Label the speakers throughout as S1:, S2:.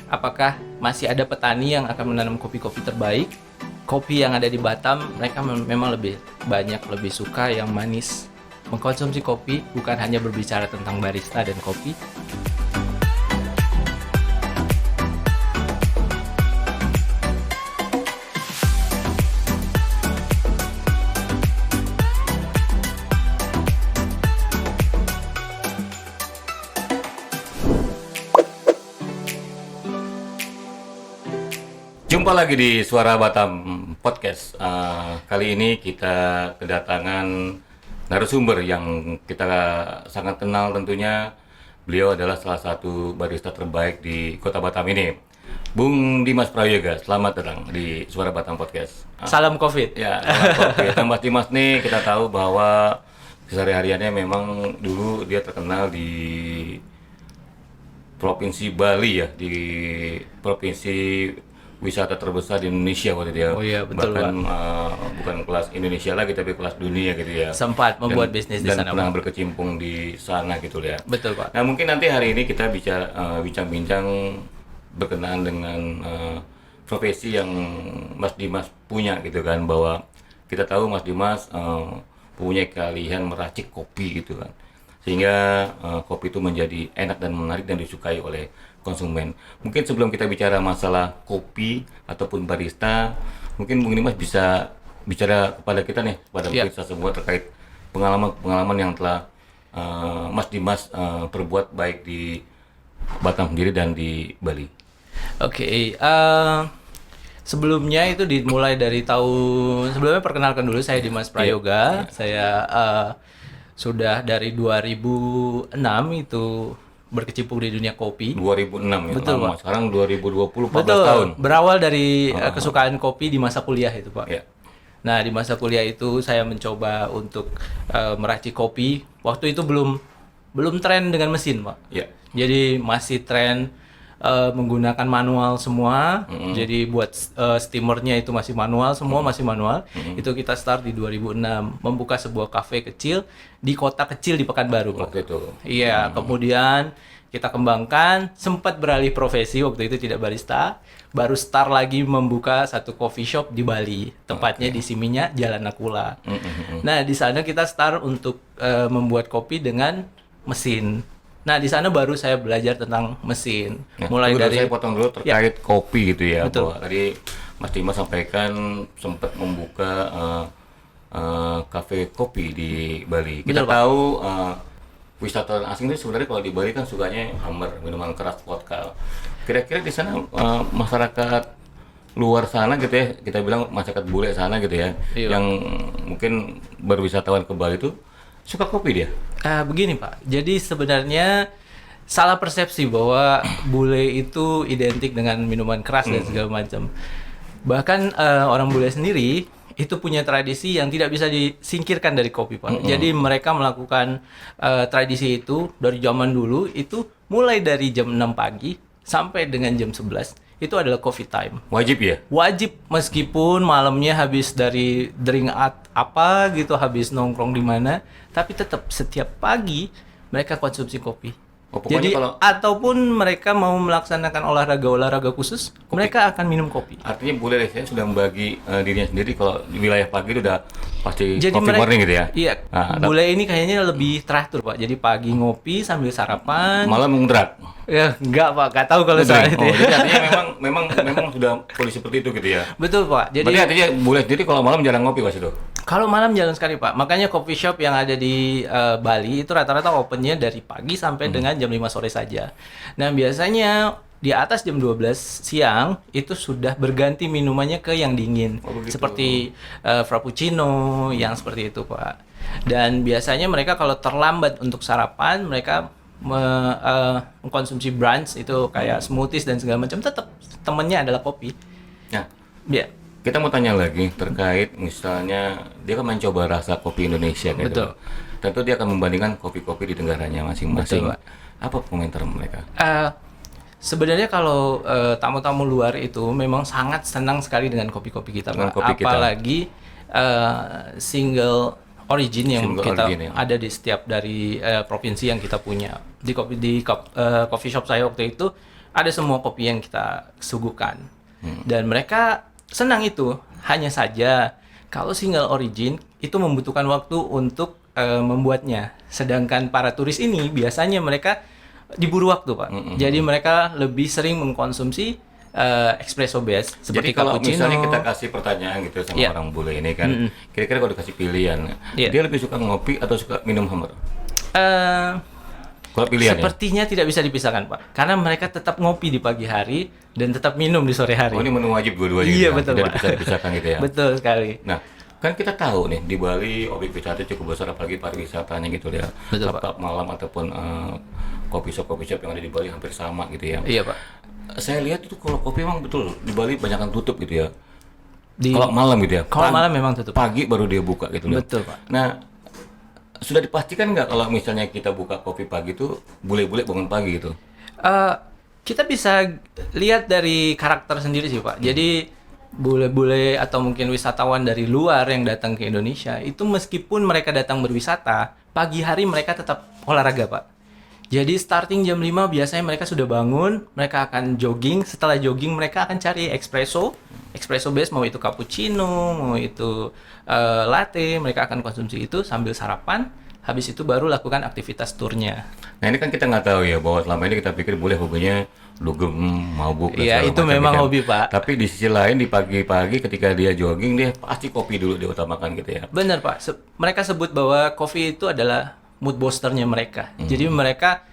S1: apakah masih ada petani yang akan menanam kopi-kopi terbaik. Kopi yang ada di Batam, mereka memang lebih banyak, lebih suka yang manis. Mengkonsumsi kopi bukan hanya berbicara tentang barista dan kopi.
S2: Jumpa lagi di Suara Batam Podcast. Kali ini kita kedatangan narasumber yang kita sangat kenal tentunya. Beliau adalah salah satu barista terbaik di Kota Batam ini, Bung Dimas Prayoga. Selamat datang di Suara Batam Podcast.
S1: Salam COVID.
S2: Ya, salam COVID. Nah, Mas Dimas nih kita tahu bahwa kesehariannya memang dulu dia terkenal di Provinsi Bali ya, di provinsi wisata terbesar di Indonesia waktu dia.
S1: Oh iya, betul,
S2: bahkan bukan kelas Indonesia lagi tapi kelas dunia gitu ya.
S1: Sempat membuat bisnis di
S2: dan
S1: sana,
S2: pernah
S1: Pak.
S2: berkecimpung di sana gitu ya.
S1: Betul, Pak.
S2: Nah mungkin nanti hari ini kita bincang-bincang berkenaan dengan profesi yang Mas Dimas punya gitu kan, bahwa kita tahu Mas Dimas punya keahlian meracik kopi gitu kan, sehingga kopi itu menjadi enak dan menarik dan disukai oleh konsumen. Mungkin sebelum kita bicara masalah kopi ataupun barista, mungkin Bung Dimas bisa bicara kepada kita nih, kepada kita semua terkait pengalaman-pengalaman yang telah Mas Dimas perbuat baik di Batam sendiri dan di Bali.
S1: Oke, sebelumnya itu dimulai dari sebelumnya perkenalkan dulu, saya Dimas Prayoga. Saya sudah dari 2006 itu berkecimpung di dunia kopi.
S2: 2006 ya,
S1: Betul,
S2: lama.
S1: Pak.
S2: Sekarang 2020, 14
S1: Betul,
S2: tahun.
S1: berawal dari kesukaan kopi di masa kuliah itu, Pak.
S2: Ya.
S1: Nah, di masa kuliah itu saya mencoba untuk meracik kopi. Waktu itu belum tren dengan mesin, Pak.
S2: Ya.
S1: Jadi masih tren menggunakan manual semua. Jadi buat steamernya itu masih manual, semua masih manual. Itu kita start di 2006, membuka sebuah kafe kecil di kota kecil di Pekanbaru, Pak.
S2: Waktu itu.
S1: Iya, kemudian kita kembangkan, sempat beralih profesi, waktu itu tidak barista, baru start lagi membuka satu coffee shop di Bali, tepatnya di Siminya, Jalan Nakula. Nah, di sana kita start untuk membuat kopi dengan mesin. Nah, di sana baru saya belajar tentang mesin.
S2: Nah,
S1: Mulai dari
S2: saya potong dulu terkait kopi gitu ya.
S1: Betul.
S2: Bahwa tadi Mas Dimas sampaikan sempat membuka kafe kopi di Bali. Kita
S1: Betul, Pak.
S2: tahu wisatawan asing itu sebenarnya kalau di Bali kan sukanya hammer, minuman keras, vodka. Kira-kira di sana masyarakat luar sana gitu ya, kita bilang masyarakat bule sana gitu ya,
S1: Iya.
S2: yang mungkin berwisatawan ke Bali itu suka kopi dia.
S1: Begini, Pak. Jadi sebenarnya salah persepsi bahwa bule itu identik dengan minuman keras dan segala macam. Bahkan orang bule sendiri itu punya tradisi yang tidak bisa disingkirkan dari kopi, Pak. Jadi mereka melakukan tradisi itu dari zaman dulu, itu mulai dari jam 6 pagi sampai dengan jam 11 itu adalah coffee time.
S2: Wajib ya?
S1: Wajib, meskipun malamnya habis dari drink apa gitu, habis nongkrong di mana, tapi tetap setiap pagi mereka konsumsi kopi.
S2: Oh, pokoknya
S1: Jadi
S2: kalau-
S1: ataupun mereka mau melaksanakan olahraga khusus, mereka akan minum kopi.
S2: Artinya bule saya sudah membagi dirinya sendiri kalau di wilayah pagi itu udah pasti
S1: Jadi
S2: coffee morning gitu ya.
S1: Iya,
S2: Nah,
S1: bule ini kayaknya lebih teratur, Pak. Jadi pagi ngopi sambil sarapan.
S2: malam mengdrak.
S1: Ya, enggak, Pak. Enggak tahu kalau soal itu.
S2: Oh,
S1: Ya.
S2: jadi artinya memang sudah polisi seperti itu gitu ya.
S1: Betul, Pak. Jadi
S2: Berarti artinya bule sendiri kalau malam jarang ngopi Mas itu.
S1: kalau malam jarang sekali, Pak. Makanya coffee shop yang ada di Bali itu rata-rata opennya dari pagi sampai dengan jam 5 sore saja. Nah, biasanya di atas jam 12 siang itu sudah berganti minumannya ke yang dingin.
S2: Oh, begitu.
S1: Seperti frappuccino yang seperti itu, Pak. Dan biasanya mereka kalau terlambat untuk sarapan, mereka mengkonsumsi brunch itu kayak smoothies dan segala macam, tetap temennya adalah kopi.
S2: Nah,
S1: Ya,
S2: kita mau tanya lagi terkait misalnya dia kan mencoba rasa kopi Indonesia gitu.
S1: Betul.
S2: Tentu dia akan membandingkan kopi-kopi di negaranya masing-masing.
S1: Betul, Pak.
S2: Apa komentar mereka?
S1: Sebenarnya kalau tamu-tamu luar itu memang sangat senang sekali dengan kopi-kopi kita,
S2: Dengan
S1: Pak.
S2: kopi kita.
S1: Apalagi single origin yang
S2: Single
S1: kita
S2: origin, ya.
S1: ada di setiap dari provinsi yang kita punya. Di coffee shop saya waktu itu ada semua kopi yang kita suguhkan. Dan mereka senang itu. Hanya saja kalau single origin itu membutuhkan waktu untuk membuatnya. Sedangkan para turis ini biasanya mereka diburu waktu, Pak. Jadi mereka lebih sering mengkonsumsi espresso base seperti
S2: Jadi kalau
S1: cappuccino.
S2: misalnya kita kasih pertanyaan gitu sama
S1: Iya.
S2: orang bule ini kan, kira-kira kalau dikasih pilihan,
S1: Iya.
S2: dia lebih suka ngopi atau suka minum hammer?
S1: Eh,
S2: Kalau pilihan ya?
S1: Sepertinya tidak bisa dipisahkan, Pak. Karena mereka tetap ngopi di pagi hari dan tetap minum di sore hari.
S2: Oh, ini menu wajib dua-duanya
S1: Iya,
S2: gitu,
S1: betul,
S2: tidak
S1: Pak.
S2: bisa dipisahkan gitu ya?
S1: Betul sekali.
S2: Nah, kan kita tahu nih di Bali objek wisata cukup besar, apalagi pariwisatanya gitu ya.
S1: Betul, Pak.
S2: Klub malam ataupun coffee shop yang ada di Bali hampir sama gitu ya.
S1: Iya, Pak.
S2: Saya lihat itu kalau kopi memang betul di Bali banyak yang tutup gitu ya.
S1: Di
S2: Kalau malam gitu ya.
S1: kalau malam memang tutup.
S2: Pagi baru dia buka gitu loh.
S1: Betul, Pak.
S2: Nah, sudah dipastikan nggak kalau misalnya kita buka kopi pagi itu bule-bule bangun pagi gitu?
S1: Kita bisa lihat dari karakter sendiri sih, Pak. Jadi bule-bule atau mungkin wisatawan dari luar yang datang ke Indonesia itu meskipun mereka datang berwisata, pagi hari mereka tetap olahraga, Pak. Jadi starting jam 5 biasanya mereka sudah bangun, mereka akan jogging, setelah jogging mereka akan cari espresso base, mau itu cappuccino, mau itu latte, mereka akan konsumsi itu sambil sarapan, habis itu baru lakukan aktivitas turnya.
S2: Nah ini kan kita nggak tahu ya, bahwa selama ini kita pikir boleh hobinya dugem, mabuk dan
S1: Iya,
S2: segala
S1: itu
S2: macam
S1: memang
S2: gitu.
S1: hobi, Pak.
S2: Tapi di sisi lain di pagi-pagi ketika dia jogging dia pasti kopi dulu diutamakan gitu ya.
S1: Benar, Pak. Mereka sebut bahwa kopi itu adalah mood boosternya mereka. Jadi mereka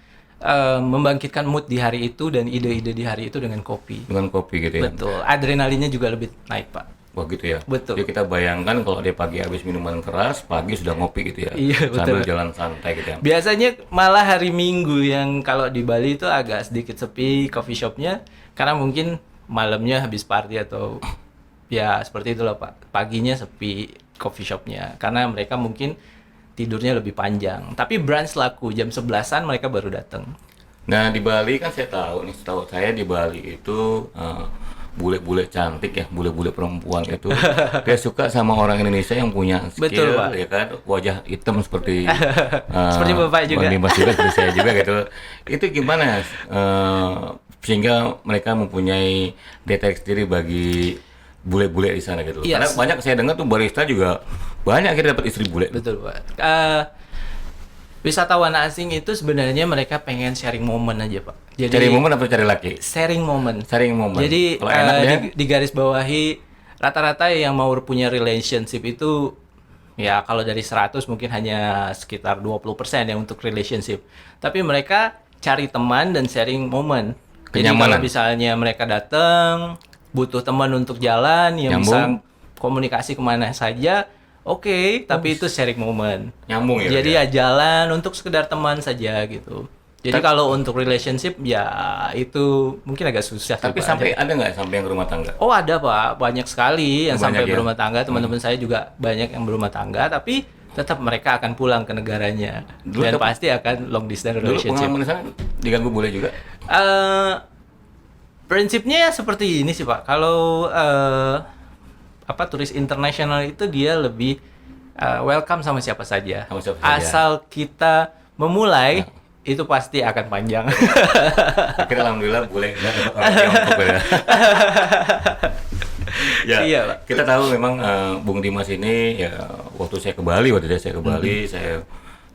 S1: membangkitkan mood di hari itu dan ide-ide di hari itu dengan kopi.
S2: Dengan kopi gitu ya.
S1: Betul. Adrenalinnya juga lebih naik, Pak.
S2: Wah gitu ya.
S1: Betul.
S2: Jadi kita bayangkan kalau dia pagi habis minuman keras, pagi sudah ngopi gitu ya.
S1: Iya,
S2: Sambil
S1: betul.
S2: jalan santai gitu ya.
S1: Biasanya malah hari Minggu yang kalau di Bali itu agak sedikit sepi coffee shopnya karena mungkin malamnya habis party atau ya seperti itulah, Pak. Paginya sepi coffee shopnya karena mereka mungkin tidurnya lebih panjang. Tapi brunch laku jam 11-an mereka baru datang.
S2: Nah di Bali kan saya tahu nih, setahu saya di Bali itu bule-bule cantik ya, bule-bule perempuan itu dia suka sama orang Indonesia yang punya skill.
S1: Betul, Pak.
S2: Ya kan, wajah hitam seperti
S1: Seperti Bapak juga.
S2: Bang Dimas juga, seperti saya juga gitu. Itu gimana sehingga mereka mempunyai detail sendiri bagi bule-bule di sana gitu.
S1: Yes.
S2: Karena banyak saya dengar tuh barista juga banyak akhirnya dapat istri bule.
S1: Betul, Pak. Wisatawan asing itu sebenarnya mereka pengen sharing moment aja, Pak. Jadi
S2: Cari momen apa cari laki?
S1: sharing moment.
S2: Sharing momen.
S1: Jadi
S2: kalau enak dia
S1: di garis bawahi rata-rata yang mau punya relationship itu ya kalau dari 100 mungkin hanya sekitar 20% ya untuk relationship. Tapi mereka cari teman dan sharing moment. Jadi kalau
S2: Kenyamanan.
S1: misalnya mereka datang butuh teman untuk jalan yang
S2: Nyambung.
S1: bisa komunikasi kemana saja, oke, tapi itu sharing moment.
S2: nyambung ya.
S1: Jadi
S2: ya.
S1: ya jalan untuk sekedar teman saja gitu. Jadi kalau untuk relationship ya itu mungkin agak susah.
S2: Tapi
S1: Pak.
S2: sampai ada nggak sampai yang rumah tangga?
S1: Oh ada, Pak, banyak sekali yang
S2: Banyak
S1: sampai
S2: ya?
S1: berumah tangga. Teman-teman saya juga banyak yang berumah tangga, tapi tetap mereka akan pulang ke negaranya
S2: Dulu
S1: dan
S2: tetap-
S1: pasti akan long distance
S2: Dulu
S1: relationship.
S2: pengalaman di sana diganggu bule juga.
S1: Prinsipnya ya seperti ini sih, Pak. Kalau turis internasional itu dia lebih welcome sama siapa saja.
S2: Sama siapa saja.
S1: Asal kita memulai itu pasti akan panjang.
S2: Akhirnya alhamdulillah boleh dapat orang Tiongkok ya. Ya,
S1: Iya, Pak.
S2: kita tahu memang Bung Dimas ini ya waktu saya ke Bali, saya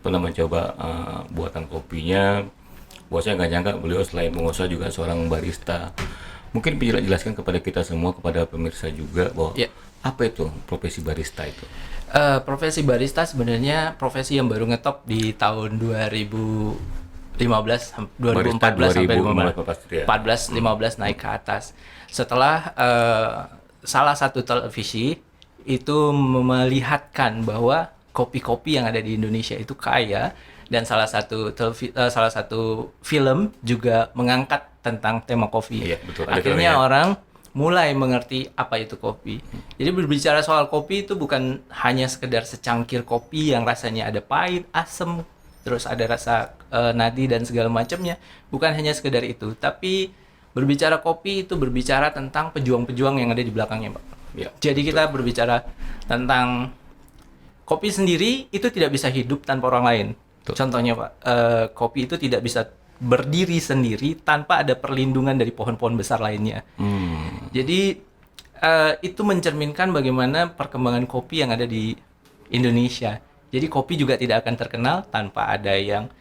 S2: pernah mencoba buatan kopinya. Bahwa saya nggak nyangka beliau selain pengusaha juga seorang barista. Mungkin bisa jelaskan kepada kita semua, kepada pemirsa juga bahwa
S1: Iya.
S2: apa itu profesi barista itu?
S1: Profesi barista sebenarnya profesi yang baru ngetop di tahun 2015, 2014 sampai
S2: 2014
S1: 15 naik ke atas. Setelah salah satu televisi itu melihatkan bahwa kopi-kopi yang ada di Indonesia itu kaya dan salah satu film juga mengangkat tentang tema kopi.
S2: Iya, betul. Ada
S1: Akhirnya
S2: filmnya.
S1: orang mulai mengerti apa itu kopi. Jadi berbicara soal kopi itu bukan hanya sekedar secangkir kopi yang rasanya ada pahit, asam, terus ada rasa nadi dan segala macamnya. Bukan hanya sekedar itu, tapi berbicara kopi itu berbicara tentang pejuang-pejuang yang ada di belakangnya, Pak.
S2: Ya,
S1: Jadi kita berbicara tentang kopi sendiri itu tidak bisa hidup tanpa orang lain.
S2: Betul.
S1: Contohnya, Pak, kopi itu tidak bisa berdiri sendiri tanpa ada perlindungan dari pohon-pohon besar lainnya. Jadi itu mencerminkan bagaimana perkembangan kopi yang ada di Indonesia. Jadi kopi juga tidak akan terkenal tanpa ada yang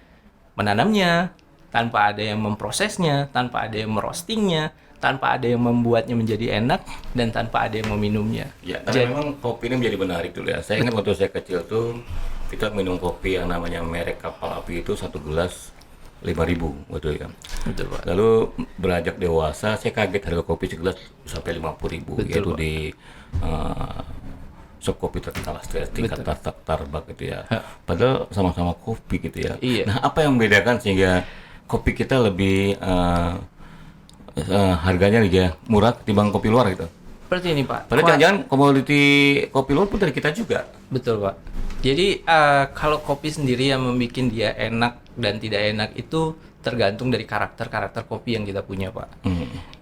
S1: menanamnya, tanpa ada yang memprosesnya, tanpa ada yang merostingnya, tanpa ada yang membuatnya menjadi enak, dan tanpa ada yang meminumnya.
S2: Ya, karena memang kopi ini menjadi menarik dulu ya. Saya ingat waktu saya kecil tuh kita minum kopi yang namanya merek Kapal Api itu satu gelas 5.000 waktu itu ya.
S1: Betul, Pak.
S2: Lalu beranjak dewasa saya kaget harga kopi segelas sampai 50.000
S1: Betul,
S2: yaitu
S1: Pak.
S2: di shop kopi terkenal tingkat Starbucks gitu ya. Padahal sama-sama kopi gitu ya.
S1: Iya.
S2: Nah, apa yang membedakan sehingga kopi kita lebih harganya ya murah ketimbang kopi luar gitu?
S1: Seperti ini, Pak.
S2: Padahal jangan-jangan komoditi kopi luar pun dari kita juga.
S1: Betul, Pak. Jadi kalau kopi sendiri yang membuat dia enak dan tidak enak itu tergantung dari karakter kopi yang kita punya, Pak.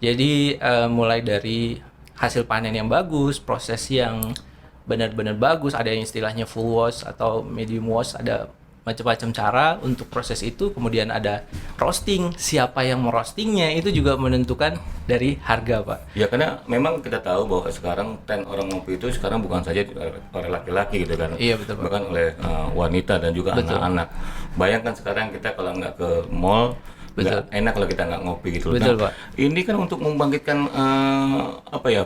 S1: Jadi mulai dari hasil panen yang bagus, proses yang benar-benar bagus, ada yang istilahnya full wash atau medium wash, ada macam-macam cara untuk proses itu. Kemudian ada roasting, siapa yang merostingnya itu juga menentukan dari harga, Pak.
S2: Ya karena memang kita tahu bahwa sekarang tren orang ngopi itu sekarang bukan saja oleh laki-laki gitu kan,
S1: Iya, betul, Pak.
S2: bahkan oleh wanita dan juga
S1: Betul.
S2: anak-anak. Bayangkan sekarang kita kalau nggak ke mall, nggak enak kalau kita nggak ngopi gitu.
S1: Betul,
S2: Nah,
S1: Pak.
S2: ini kan untuk membangkitkan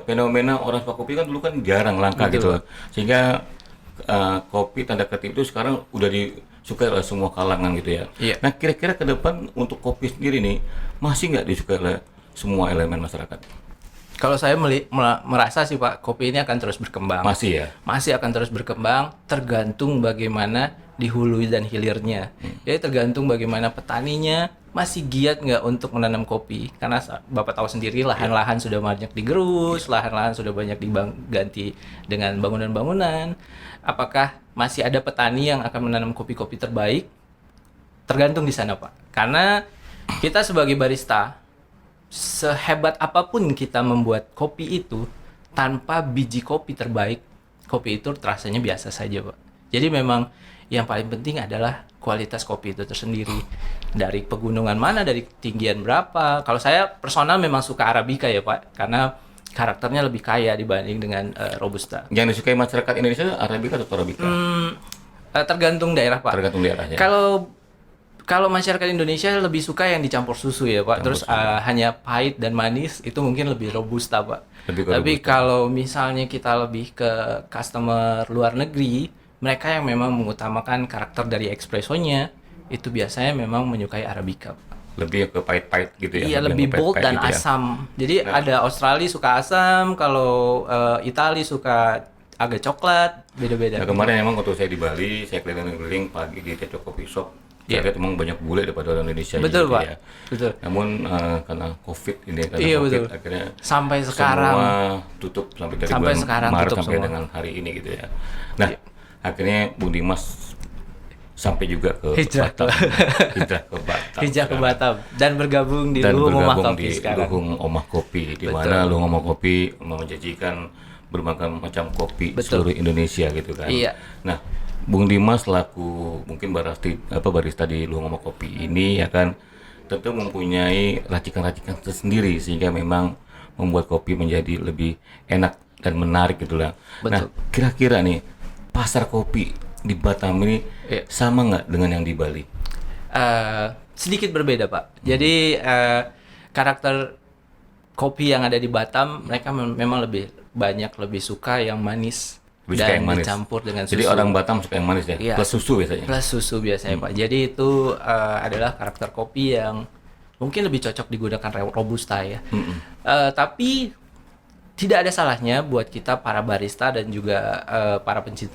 S2: fenomena orang suka kopi kan dulu kan jarang langka
S1: Betul,
S2: gitu,
S1: Pak.
S2: sehingga kopi tanda kutip itu sekarang udah disukai oleh semua kalangan gitu ya.
S1: Iya.
S2: Nah kira-kira ke depan untuk kopi sendiri nih masih nggak disukai oleh semua elemen masyarakat?
S1: Kalau saya merasa sih, Pak, kopi ini akan terus berkembang.
S2: Masih ya.
S1: Masih akan terus berkembang, tergantung bagaimana di hulu dan hilirnya. Jadi tergantung bagaimana petaninya masih giat nggak untuk menanam kopi. Karena Bapak tahu sendiri lahan-lahan sudah banyak digerus, lahan-lahan sudah banyak diganti dengan bangunan-bangunan. Apakah masih ada petani yang akan menanam kopi-kopi terbaik? Tergantung di sana, Pak. Karena kita sebagai barista, sehebat apapun kita membuat kopi itu, tanpa biji kopi terbaik, kopi itu rasanya biasa saja, Pak. Jadi memang yang paling penting adalah kualitas kopi itu tersendiri. Dari pegunungan mana, dari ketinggian berapa. Kalau saya personal memang suka Arabica ya, Pak, karena karakternya lebih kaya dibanding dengan Robusta.
S2: Yang disukai masyarakat Indonesia Arabica atau Arabica?
S1: Tergantung daerah, Pak.
S2: Tergantung daerahnya.
S1: Kalau masyarakat Indonesia lebih suka yang dicampur susu ya, Pak. Terus hanya pahit dan manis, itu mungkin lebih Robusta, Pak. Tapi kalau misalnya kita lebih ke customer luar negeri, mereka yang memang mengutamakan karakter dari espressonya, itu biasanya memang menyukai Arabica, Pak.
S2: Lebih ke pahit-pahit gitu ya?
S1: Iya, lebih bold dan
S2: gitu ya?
S1: asam. Jadi ada Australia suka asam, kalau Italia suka agak coklat, beda-beda.
S2: Nah, kemarin emang waktu saya di Bali, saya keliling-keliling pagi di Teco Coffee Shop. Saya lihat emang banyak bule daripada orang Indonesia.
S1: Betul,
S2: gitu
S1: Pak.
S2: ya.
S1: Betul.
S2: Namun karena COVID ini,
S1: Iya,
S2: COVID
S1: betul.
S2: akhirnya
S1: Sampai sekarang.
S2: semua tutup sampai dari
S1: Sampai
S2: bulan
S1: sekarang
S2: Maret
S1: tutup
S2: sampai
S1: semua.
S2: dengan hari ini gitu ya. Nah, akhirnya Bung Dimas sampai juga ke
S1: Hijrah
S2: Batam. Hijrah ke Batam.
S1: Hijrah ke
S2: sekarang.
S1: Batam dan bergabung di
S2: Dan
S1: Luhung Omah
S2: bergabung
S1: Kopi
S2: di
S1: sekarang.
S2: Luhung Omah Kopi, di
S1: Betul.
S2: mana Luhung Omah Kopi menjanjikan berbagai macam kopi
S1: Betul.
S2: seluruh Indonesia gitu kan.
S1: Iya.
S2: Nah, Bung Dimas selaku mungkin barista di Luhung Omah Kopi ini ya kan tentu mempunyai racikan-racikan tersendiri sehingga memang membuat kopi menjadi lebih enak dan menarik gitu lah. Nah,
S1: Betul.
S2: kira-kira nih pasar kopi di Batam ini sama nggak dengan yang di Bali?
S1: Sedikit berbeda, Pak. Jadi karakter kopi yang ada di Batam, mereka memang lebih suka yang manis
S2: Lebih suka
S1: dan
S2: yang manis.
S1: dicampur dengan susu.
S2: Jadi orang Batam suka yang manis ya,
S1: Iya.
S2: plus susu biasanya.
S1: Plus susu biasanya, Pak. Jadi itu adalah karakter kopi yang mungkin lebih cocok digunakan Robusta ya. Tapi tidak ada salahnya buat kita para barista dan juga para pencinta